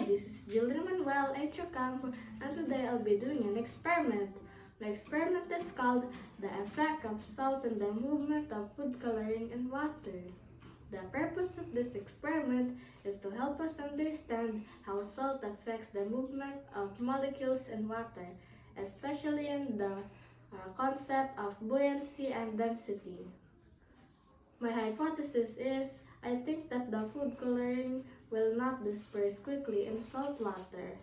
this is Jillian Manuel H. Ocampo, and today I'll be doing an experiment. My experiment is called The Effect of Salt on the Movement of Food Coloring in Water. The purpose of this experiment is to help us understand how salt affects the movement of molecules in water, especially in the concept of buoyancy and density. My hypothesis is I think that the food coloring will not disperse quickly in salt water.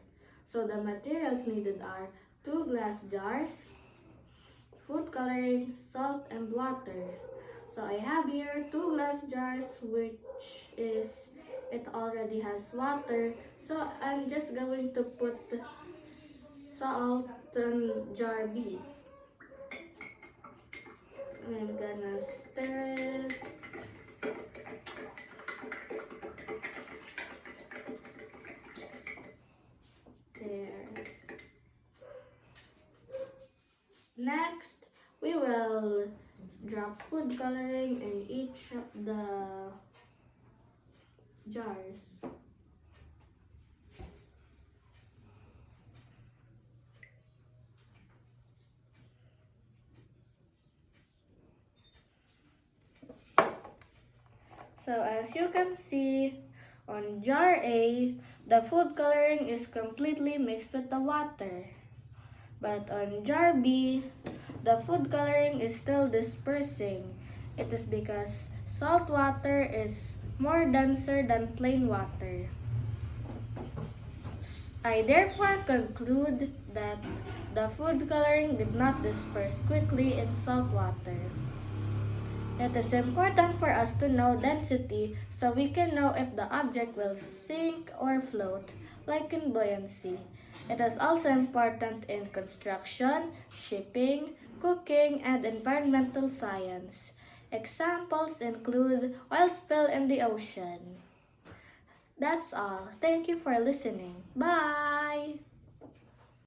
So the materials needed are 2 glass jars, food coloring, salt, and water. So I have here 2 glass jars it already has water. So I'm just going to put salt in jar B. I'm gonna stir it. There. Next, we will drop food coloring in each of the jars. So as you can see, on jar A, the food coloring is completely mixed with the water. But on jar B, the food coloring is still dispersing. It is because salt water is more denser than plain water. I therefore conclude that the food coloring did not disperse quickly in salt water. It is important for us to know density so we can know if the object will sink or float, like in buoyancy. It is also important in construction, shipping, cooking, and environmental science. Examples include oil spill in the ocean. That's all. Thank you for listening. Bye!